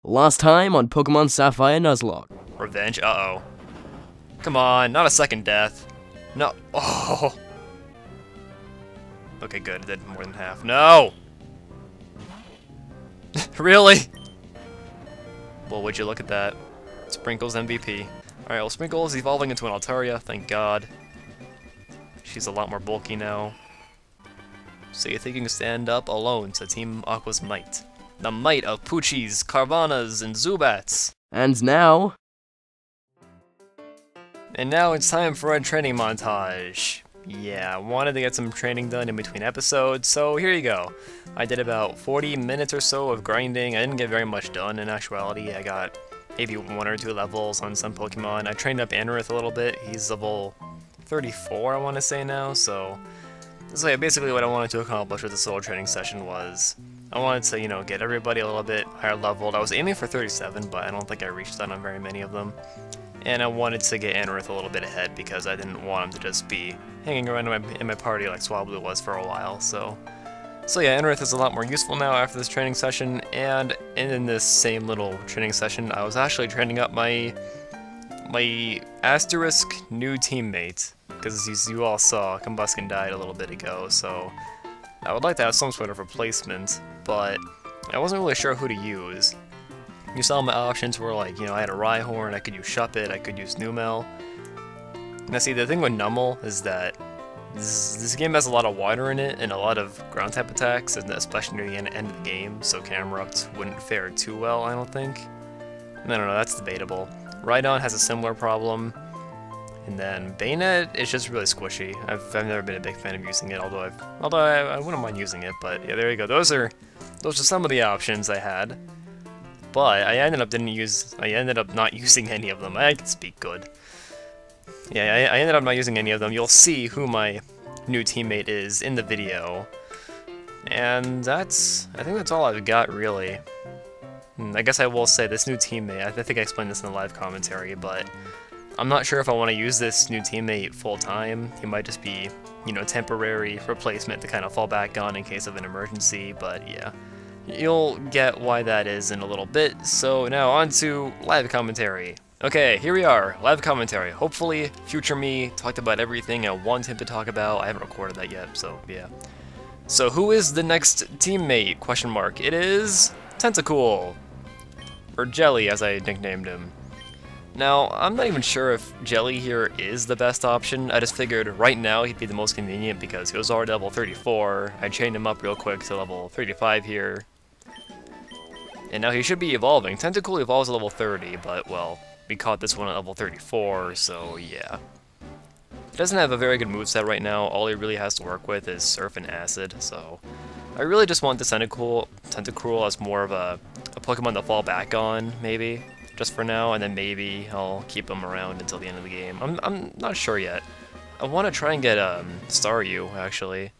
Last time on Pokemon Sapphire Nuzlocke. Revenge? Uh-oh. Come on, not a second death. No. Oh. Okay, good. It did more than half. No! Really? Well, would you look at that? Sprinkles MVP. Alright, well, Sprinkle is evolving into an Altaria, thank God. She's a lot more bulky now. So you think you can stand up alone to Team Aqua's might. The might of Poochies, Carvanas, and Zubats. And now... And now it's time for a training montage. Yeah, I wanted to get some training done in between episodes, so here you go. I did about 40 minutes or so of grinding. I didn't get very much done in actuality. I got maybe 1 or 2 levels on some Pokemon. I trained up Anorith a little bit. He's level 34, I want to say now, so... yeah, basically what I wanted to accomplish with this little training session was... I wanted to, you know, get everybody a little bit higher leveled. I was aiming for 37, but I don't think I reached that on very many of them. And I wanted to get Anorith a little bit ahead because I didn't want him to just be hanging around in my party like Swablu was for a while, so yeah, Anorith is a lot more useful now after this training session, and in this same little training session, I was actually training up my asterisk new teammate, because as you all saw, Combuskin died a little bit ago, so I would like to have some sort of replacement, but I wasn't really sure who to use. You saw my options were like, you know, I had a Rhyhorn, I could use Shuppet, I could use Numel. Now see, the thing with Numel is that this game has a lot of water in it and a lot of ground type attacks, and especially near the end of the game, so Camerupt wouldn't fare too well, I don't think. I don't know, that's debatable. Rhydon has a similar problem, and then Bayonet is just really squishy. I've never been a big fan of using it, although I wouldn't mind using it, but yeah, there you go. Those are some of the options I had. But I ended up not using any of them. I can speak good. Yeah, I ended up not using any of them. You'll see who my new teammate is in the video. And I think that's all I've got, really. I guess I will say this new teammate, I think I explained this in the live commentary, but I'm not sure if I want to use this new teammate full-time. He might just be, you know, temporary replacement to kind of fall back on in case of an emergency, but yeah. You'll get why that is in a little bit, so now on to live commentary. Okay, here we are, live commentary. Hopefully, future me talked about everything I want him to talk about. I haven't recorded that yet, so yeah. So who is the next teammate? Question mark. It is Tentacool, or Jelly as I nicknamed him. Now, I'm not even sure if Jelly here is the best option. I just figured right now he'd be the most convenient because he was already level 34. I chained him up real quick to level 35 here. And now he should be evolving. Tentacool evolves at level 30, but, well, we caught this one at level 34, so yeah. He doesn't have a very good moveset right now. All he really has to work with is Surf and Acid, so I really just want this Tentacool as more of a Pokemon to fall back on, maybe, just for now, and then maybe I'll keep him around until the end of the game. I'm not sure yet. I want to try and get Staryu, actually,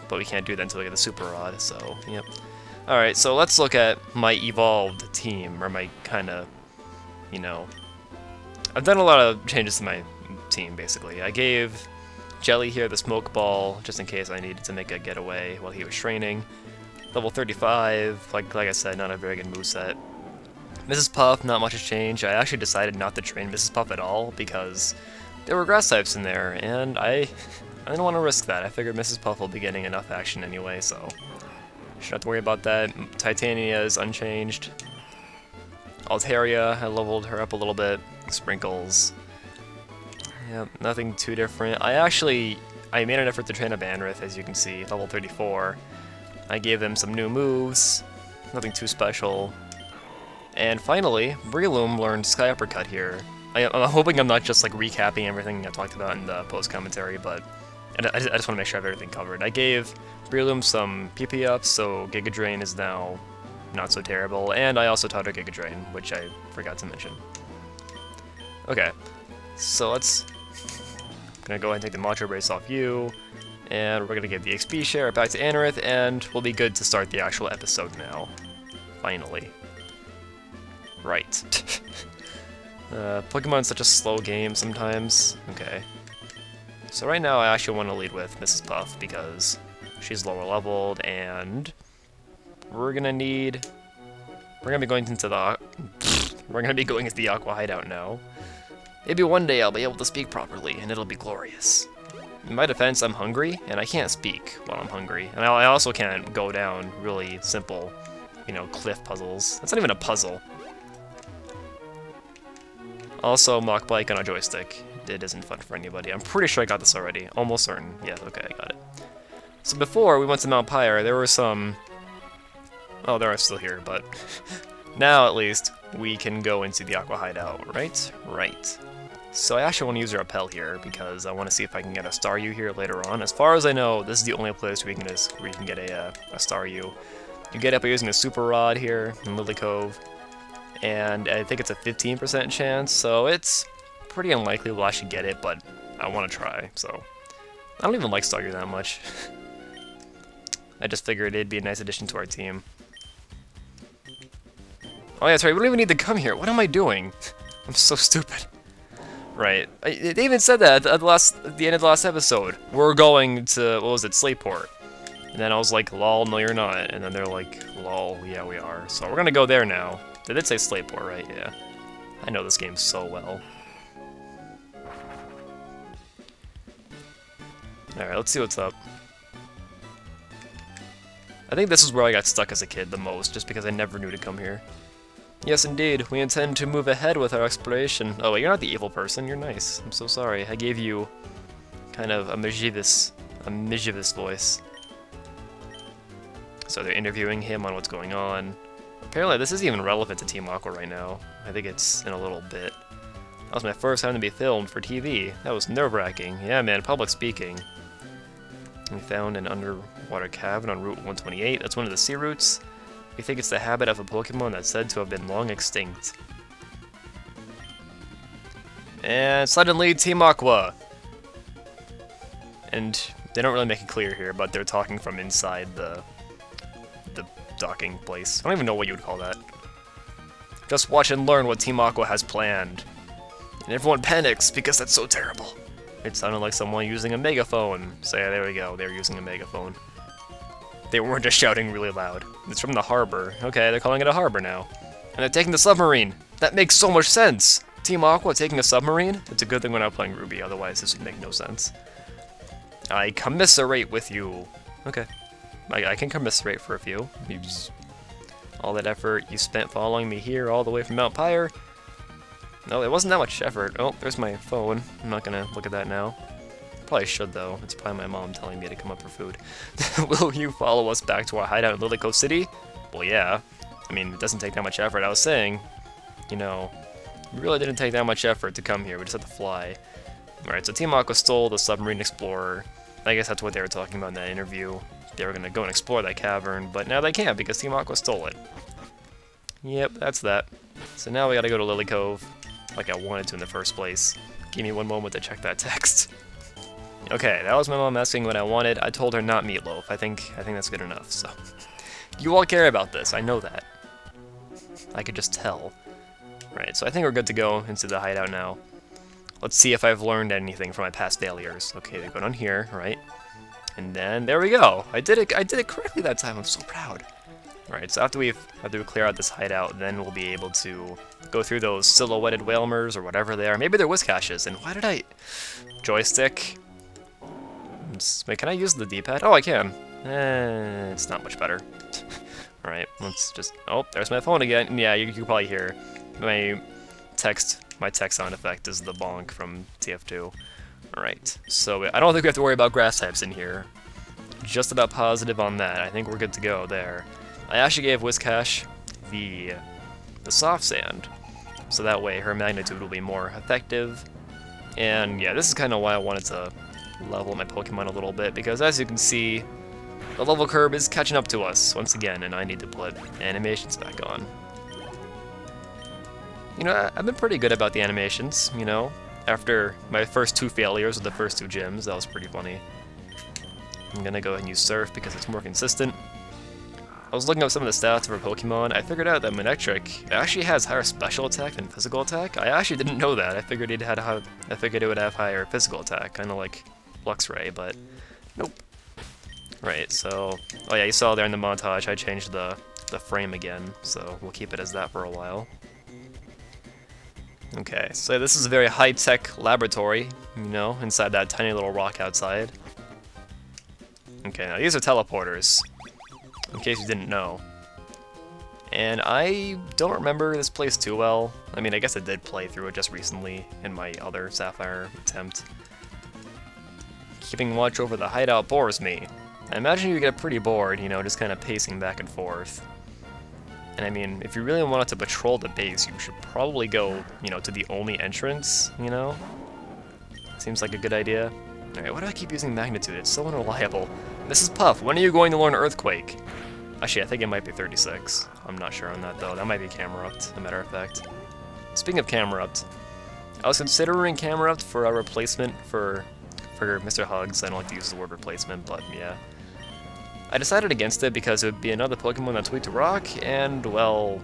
but we can't do that until we get the Super Rod, so, yep. Alright, so let's look at my evolved team, or my kind of, you know... I've done a lot of changes to my team, basically. I gave Jelly here the Smoke Ball, just in case I needed to make a getaway while he was training. Level 35, like I said, not a very good moveset. Mrs. Puff, not much has changed. I actually decided not to train Mrs. Puff at all, because there were grass types in there, and I didn't want to risk that. I figured Mrs. Puff will be getting enough action anyway, so... Shouldn't have to worry about that. Titania is unchanged. Altaria, I leveled her up a little bit. Sprinkles. Yep, nothing too different. I made an effort to train up Anorith, as you can see, level 34. I gave him some new moves. Nothing too special. And finally, Breloom learned Sky Uppercut here. I'm hoping I'm not just like recapping everything I talked about in the post-commentary, but I just want to make sure I have everything covered. I gave Breloom some PP ups, so Giga Drain is now not so terrible, and I also taught her Giga Drain, which I forgot to mention. Okay, so I'm gonna go ahead and take the Macho Brace off you, and we're gonna give the XP share back to Anorith, and we'll be good to start the actual episode now. Finally. Right. Pokemon's such a slow game sometimes. Okay. So right now I actually want to lead with Mrs. Puff because she's lower leveled, and we're gonna need We're gonna be going into the... We're gonna be going into the Aqua Hideout now. Maybe one day I'll be able to speak properly, and it'll be glorious. In my defense, I'm hungry, and I can't speak while I'm hungry. And I also can't go down really simple, you know, cliff puzzles. That's not even a puzzle. Also, mock bike on a joystick. It isn't fun for anybody. I'm pretty sure I got this already. Almost certain. Yeah, okay, I got it. So before we went to Mount Pyre, there were some... Oh, they're still here, but... Now, at least, we can go into the Aqua Hideout, right? Right. So I actually want to use a rappel here, because I want to see if I can get a Staryu here later on. As far as I know, this is the only place where you can get a Staryu. You get it by using a Super Rod here in Lily Cove, and I think it's a 15% chance, so it's pretty unlikely we'll actually get it, but I want to try, so... I don't even like Staryu that much. I just figured it'd be a nice addition to our team. Oh yeah, that's right, we don't even need to come here. What am I doing? I'm so stupid. Right. They even said that at the end of the last episode. We're going to, what was it, Slateport. And then I was like, lol, no you're not. And then they're like, lol, yeah we are. So we're gonna go there now. They did say Slateport, right? Yeah. I know this game so well. Alright, let's see what's up. I think this is where I got stuck as a kid the most, just because I never knew to come here. Yes, indeed. We intend to move ahead with our exploration. Oh, wait, you're not the evil person. You're nice. I'm so sorry. I gave you kind of a mischievous voice. So they're interviewing him on what's going on. Apparently, this isn't even relevant to Team Aqua right now. I think it's in a little bit. That was my first time to be filmed for TV. That was nerve-wracking. Yeah, man, public speaking. We found an underwater cavern on Route 128. That's one of the sea routes. We think it's the habit of a Pokemon that's said to have been long extinct. And suddenly, Team Aqua! And they don't really make it clear here, but they're talking from inside the docking place. I don't even know what you would call that. Just watch and learn what Team Aqua has planned. And everyone panics because that's so terrible. It sounded like someone using a megaphone. So yeah, there we go, they're using a megaphone. They weren't just shouting really loud. It's from the harbor. Okay, they're calling it a harbor now. And they're taking the submarine! That makes so much sense! Team Aqua taking a submarine? It's a good thing we're not playing Ruby, otherwise this would make no sense. I commiserate with you. Okay. I can commiserate for a few. All that effort you spent following me here all the way from Mount Pyre. No, it wasn't that much effort. Oh, there's my phone. I'm not gonna look at that now. Probably should, though. It's probably my mom telling me to come up for food. Will you follow us back to our hideout in Lily Cove City? Well, yeah. I mean, it doesn't take that much effort. I was saying, you know, it really didn't take that much effort to come here. We just had to fly. Alright, so Team Aqua stole the Submarine Explorer. I guess that's what they were talking about in that interview. They were going to go and explore that cavern, but now they can't because Team Aqua stole it. Yep, that's that. So now we gotta go to Lily Cove, like I wanted to in the first place. Give me one moment to check that text. Okay, that was my mom asking what I wanted. I told her not Meatloaf. I think that's good enough, so. You all care about this, I know that. I could just tell. Right, so I think we're good to go into the hideout now. Let's see if I've learned anything from my past failures. Okay, they go down here, right? And then, there we go! I did it correctly that time, I'm so proud. Alright, so after we clear out this hideout, then we'll be able to go through those silhouetted Whalmers or whatever they are. Maybe they're Whiscaches, and why did I... Joystick? Wait, can I use the D-pad? Oh, I can. It's not much better. Alright, let's just... Oh, there's my phone again. Yeah, you can probably hear my text sound effect is the bonk from TF2. Alright, so I don't think we have to worry about grass types in here. Just about positive on that. I think we're good to go there. I actually gave Whiscache the soft sand, so that way her magnitude will be more effective. And yeah, this is kind of why I wanted to level my Pokemon a little bit, because as you can see, the level curve is catching up to us once again, and I need to put animations back on. You know, I've been pretty good about the animations, you know. After my first two failures with the first two gyms, that was pretty funny. I'm gonna go ahead and use Surf because it's more consistent. I was looking up some of the stats of our Pokemon. I figured out that Manectric actually has higher special attack than physical attack. I actually didn't know that. I figured it would have higher physical attack, kind of like Luxray, but nope. Right, so... Oh yeah, you saw there in the montage I changed the the frame again, so we'll keep it as that for a while. Okay, so this is a very high-tech laboratory, you know, inside that tiny little rock outside. Okay, now these are teleporters, in case you didn't know. And I don't remember this place too well. I mean, I guess I did play through it just recently in my other Sapphire attempt. Keeping watch over the hideout bores me. I imagine you get pretty bored, you know, just kind of pacing back and forth. And I mean, if you really wanted to patrol the base, you should probably go, you know, to the only entrance, you know? Seems like a good idea. Alright, why do I keep using magnitude? It's so unreliable. Mrs. Puff, when are you going to learn Earthquake? Actually, I think it might be 36. I'm not sure on that, though. That might be Camera-Up, as a matter of fact. Speaking of Camera-Up, I was considering Camera-Up for a replacement for Mr. Hugs. I don't like to use the word replacement, but yeah. I decided against it because it would be another Pokemon that's weak to rock, and, well,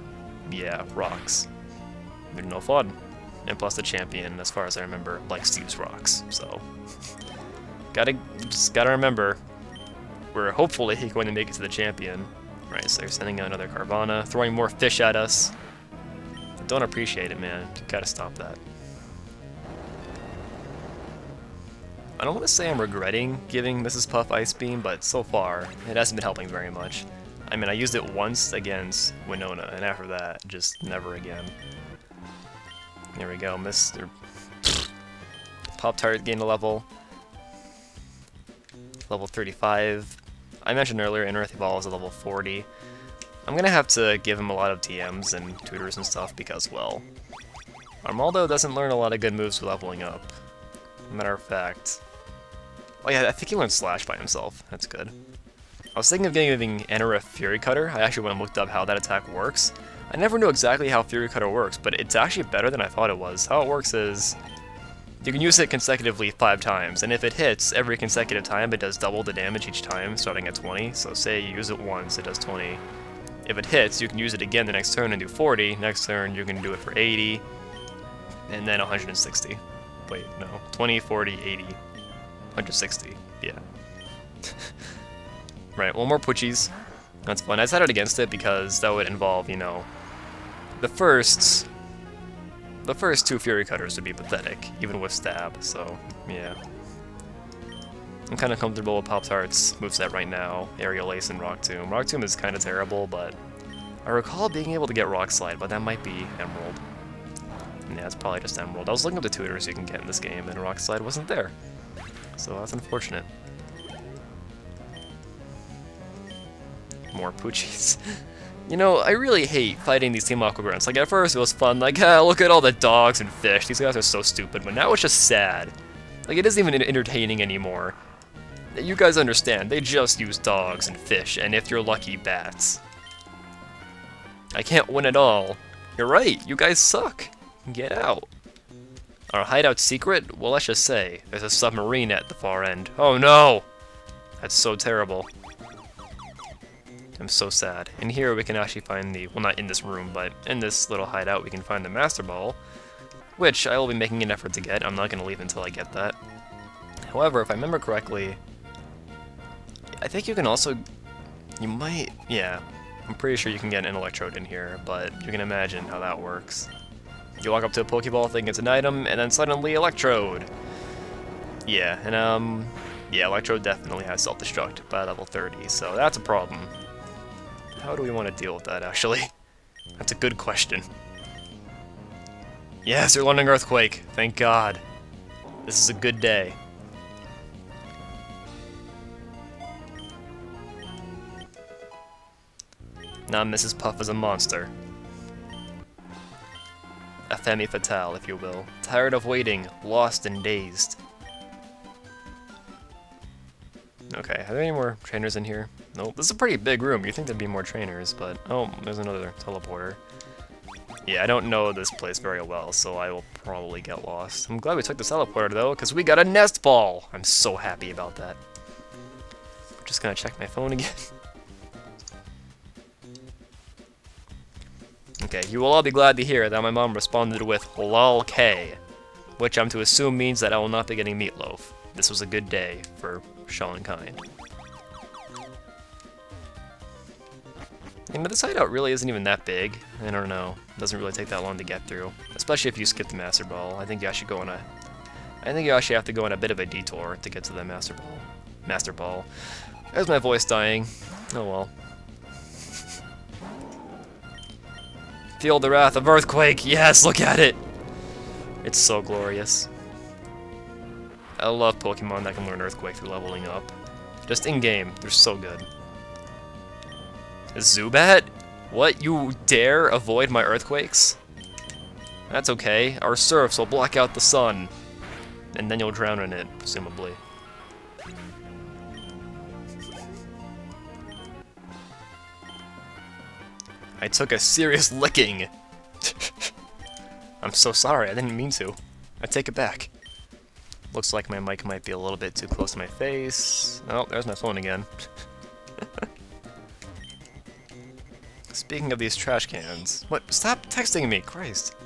yeah, rocks. They're no fun. And plus the champion, as far as I remember, likes to use rocks, so... just gotta remember, we're hopefully going to make it to the champion. Right, so they're sending out another Carvana, throwing more fish at us. I don't appreciate it, man. Gotta stop that. I don't want to say I'm regretting giving Mrs. Puff Ice Beam, but so far, it hasn't been helping very much. I mean, I used it once against Winona, and after that, just never again. There we go, Mr. Pop-Tart gained a level. Level 35. I mentioned earlier, Earthy Ball is a level 40. I'm gonna have to give him a lot of TMs and tutors and stuff because, well, Armaldo doesn't learn a lot of good moves leveling up. Matter of fact... Oh yeah, I think he learned Slash by himself. That's good. I was thinking of giving Enera Fury Cutter. I actually went and looked up how that attack works. I never knew exactly how Fury Cutter works, but it's actually better than I thought it was. How it works is... you can use it consecutively 5 times, and if it hits every consecutive time, it does double the damage each time, starting at 20. So say you use it once, it does 20. If it hits, you can use it again the next turn and do 40. Next turn, you can do it for 80, and then 160. Wait, no. 20, 40, 80, 160. Yeah. Right, well, more Poochies. That's fun. I decided against it because that would involve, you know, the first 2 Fury Cutters would be pathetic, even with Stab, so, yeah. I'm kind of comfortable with Pop-Tart's moveset right now, Aerial Ace and Rock Tomb. Rock Tomb is kind of terrible, but I recall being able to get Rock Slide, but that might be Emerald. Yeah, it's probably just Emerald. I was looking up the tutors you can get in this game, and Rock Slide wasn't there. So that's unfortunate. More Poochies. You know, I really hate fighting these Team Aqua grunts. Like, at first it was fun, like, look at all the dogs and fish, these guys are so stupid, but now it's just sad. Like, it isn't even entertaining anymore. You guys understand, they just use dogs and fish, and if you're lucky, bats. I can't win at all. You're right, you guys suck. Get out. Our hideout secret? Well, let's just say, there's a submarine at the far end. Oh no! That's so terrible. I'm so sad. In here we can actually find the, well, not in this room, but in this little hideout we can find the Master Ball, which I will be making an effort to get. I'm not going to leave until I get that. However, if I remember correctly, I think you can also, you might, yeah, I'm pretty sure you can get an Electrode in here, but you can imagine how that works. You walk up to a Pokeball, think it's an item, and then suddenly Electrode! Yeah, and yeah, Electrode definitely has self-destruct by level 30, so that's a problem. How do we want to deal with that, actually? That's a good question. Yes, you're learning Earthquake! Thank God. This is a good day. Now Mrs. Puff is a monster. A femme fatale, if you will. Tired of waiting, lost and dazed. Okay, are there any more trainers in here? Nope, this is a pretty big room. You'd think there'd be more trainers, but... oh, there's another teleporter. Yeah, I don't know this place very well, so I will probably get lost. I'm glad we took this teleporter, though, because we got a Nest Ball! I'm so happy about that. I'm just gonna check my phone again. Okay, you will all be glad to hear that my mom responded with LOL-K, which I'm to assume means that I will not be getting Meatloaf. This was a good day for Sean Kind. And this hideout really isn't even that big. I don't know. It doesn't really take that long to get through. Especially if you skip the Master Ball. I think you actually have to go on a bit of a detour to get to the Master Ball. Master Ball. There's my voice dying. Oh well. Feel the wrath of Earthquake! Yes, look at it! It's so glorious. I love Pokemon that can learn Earthquake through leveling up. Just in-game, they're so good. Zubat? What? You dare avoid my Earthquakes? That's okay. Our surfs will block out the sun. And then you'll drown in it, presumably. I took a serious licking! I'm so sorry, I didn't mean to. I take it back. Looks like my mic might be a little bit too close to my face. Oh, there's my phone again. Speaking of these trash cans... What? Stop texting me, Christ!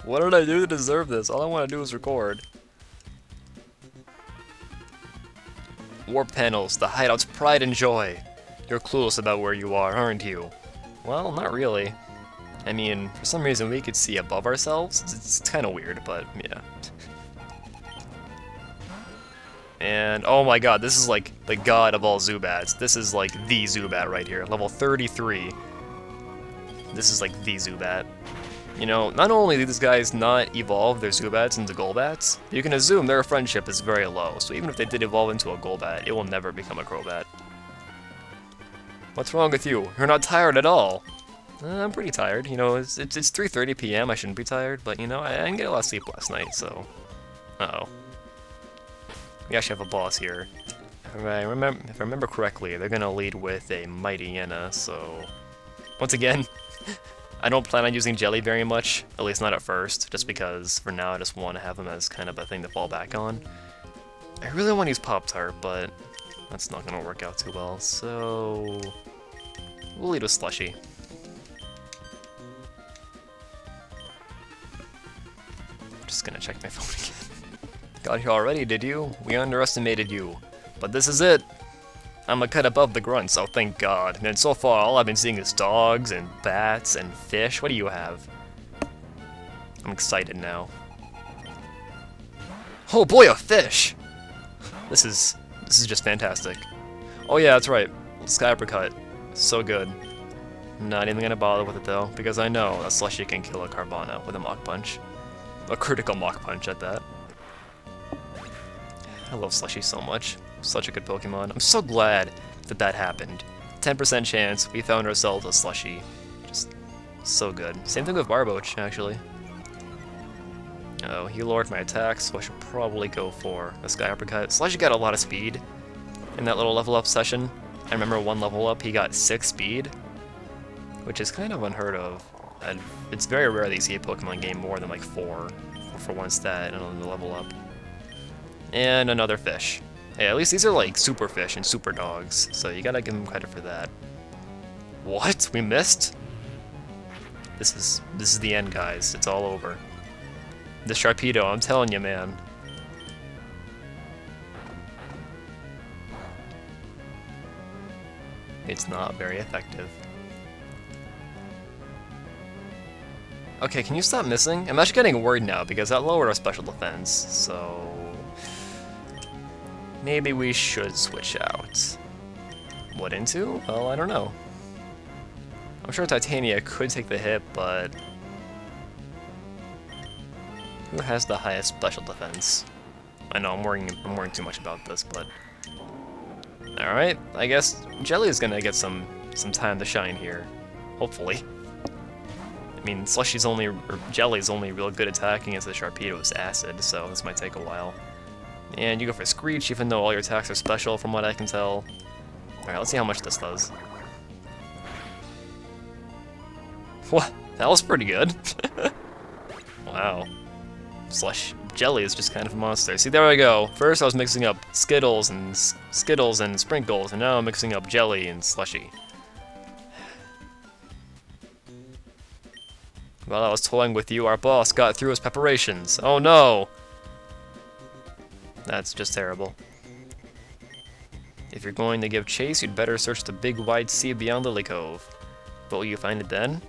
What did I do to deserve this? All I want to do is record. Warp panels, the hideout's pride and joy. You're clueless about where you are, aren't you? Well, not really. I mean, for some reason we could see above ourselves. It's kind of weird, but yeah. And oh my god, this is like the god of all Zubats. This is like the Zubat right here, level 33. This is like the Zubat. You know, not only do these guys not evolve their Zubats into Golbats, you can assume their friendship is very low, so even if they did evolve into a Golbat, it will never become a Crobat. What's wrong with you? You're not tired at all. I'm pretty tired, you know, it's 3:30 p.m. I shouldn't be tired, but you know, I didn't get a lot of sleep last night, so... Uh-oh. We actually have a boss here. If I remember correctly, they're gonna lead with a Mighty Yenna, so... Once again, I don't plan on using Jelly very much, at least not at first, just because for now I just want to have them as kind of a thing to fall back on. I really want to use Pop-Tart, but that's not gonna work out too well, so... We'll lead with Slushy. Just gonna check my phone again. Got here already, did you? We underestimated you. But this is it! I'm a cut above the grunts, oh thank god. And so far all I've been seeing is dogs and bats and fish. What do you have? I'm excited now. Oh boy, a fish! This is just fantastic. Oh yeah, that's right. Sky Uppercut. So good. Not even gonna bother with it though, because I know a Slushy can kill a Carvana with a Mach Punch. A critical Mach Punch at that. I love Slushy so much. Such a good Pokemon. I'm so glad that that happened. 10% chance we found ourselves a Slushy. Just so good. Same thing with Barboach, actually. Oh, he lowered my attack, so I should probably go for a Sky Uppercut. Slushy got a lot of speed in that little level up session. I remember one level up, he got 6 speed, which is kind of unheard of. And it's very rare that you see a Pokemon game more than like 4 for one stat and another level up. And another fish. Hey, at least these are like super fish and super dogs, so you gotta give them credit for that. What? We missed? This is the end, guys. It's all over. The Sharpedo, I'm telling you, man. It's not very effective. Okay, can you stop missing? I'm actually getting worried now because that lowered our special defense, so... Maybe we should switch out. What into? Well, I don't know. I'm sure Titania could take the hit, but... Who has the highest special defense? I know, I'm worrying too much about this, but... Alright, I guess Jelly is gonna get some time to shine here. Hopefully. I mean, Slushy's only, or Jelly's only real good attacking as the Sharpedo's Acid, so this might take a while. And you go for Screech, even though all your attacks are special from what I can tell. Alright, let's see how much this does. What? That was pretty good. Wow. Jelly is just kind of a monster. See, there we go. First I was mixing up Skittles and Sprinkles, and now I'm mixing up Jelly and Slushy. While I was toying with you, our boss got through his preparations. Oh no! That's just terrible. If you're going to give chase, you'd better search the big wide sea beyond Lily Cove. But will you find it then?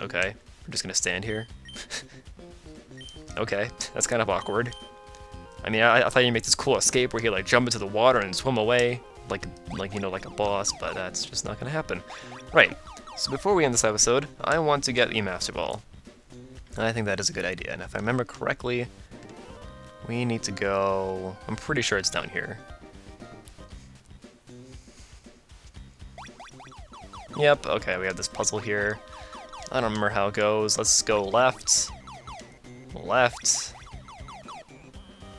Okay, we're just gonna stand here. Okay, that's kind of awkward. I mean, I thought you'd make this cool escape where he'd like jump into the water and swim away, like you know, like a boss, but that's just not gonna happen. Right, so before we end this episode, I want to get the Master Ball. And I think that is a good idea, and if I remember correctly, we need to go... I'm pretty sure it's down here. Yep, okay, we have this puzzle here. I don't remember how it goes. Let's go left, left,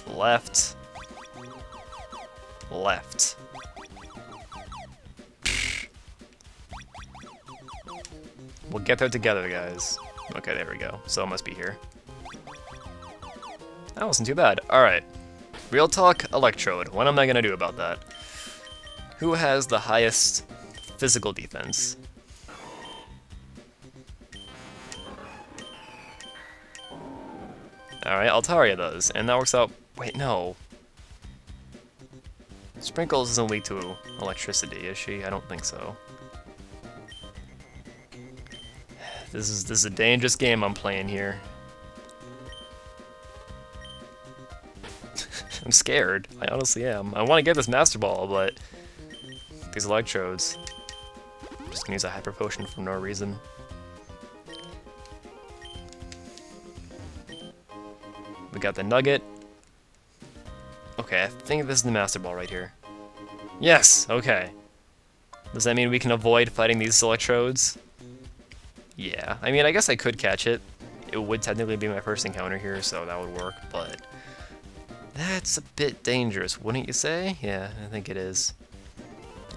left, left. We'll get there together, guys. Okay, there we go. So it must be here. That wasn't too bad. Alright. Real talk, Electrode. What am I gonna do about that? Who has the highest physical defense? Alright, Altaria does, and that works out... Wait, no. Sprinkles isn't weak to electricity, is she? I don't think so. This is a dangerous game I'm playing here. I'm scared. I honestly am. I want to get this Master Ball, but these Electrodes. I'm just gonna use a Hyper Potion for no reason. We got the Nugget. Okay, I think this is the Master Ball right here. Yes! Okay. Does that mean we can avoid fighting these Electrodes? Yeah. I mean, I guess I could catch it. It would technically be my first encounter here, so that would work, but... that's a bit dangerous, wouldn't you say? Yeah, I think it is.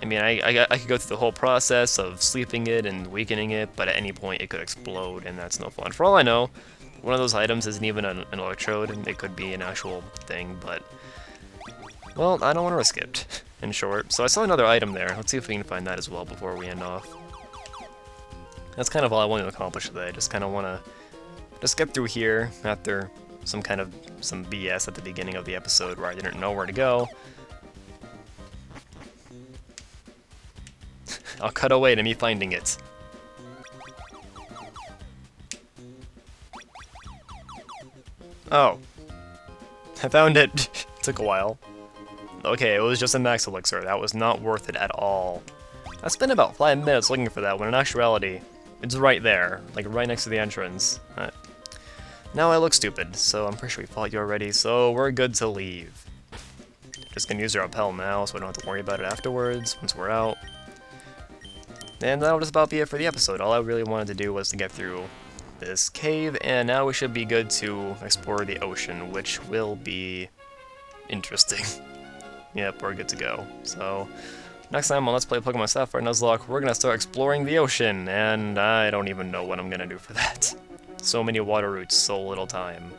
I mean, I could go through the whole process of sleeping it and weakening it, but at any point it could explode, and that's no fun. For all I know, one of those items isn't even an Electrode, and it could be an actual thing, but... well, I don't want to risk it, in short. So I saw another item there. Let's see if we can find that as well before we end off. That's kind of all I wanted to accomplish today. I just kind of want to just get through here after some BS at the beginning of the episode where I didn't know where to go. I'll cut away to me finding it. Oh. I found it. Took a while. Okay, it was just a max elixir. That was not worth it at all. I spent about 5 minutes looking for that when in actuality, it's right there, like right next to the entrance. Now I look stupid, so I'm pretty sure we fought you already, so we're good to leave. Just gonna use our repel now, so we don't have to worry about it afterwards, once we're out. And that'll just about be it for the episode. All I really wanted to do was to get through this cave, and now we should be good to explore the ocean, which will be interesting. Yep, we're good to go. So, next time on Let's Play Pokemon Sapphire Nuzlocke, we're gonna start exploring the ocean, and I don't even know what I'm gonna do for that. So many water routes, so little time.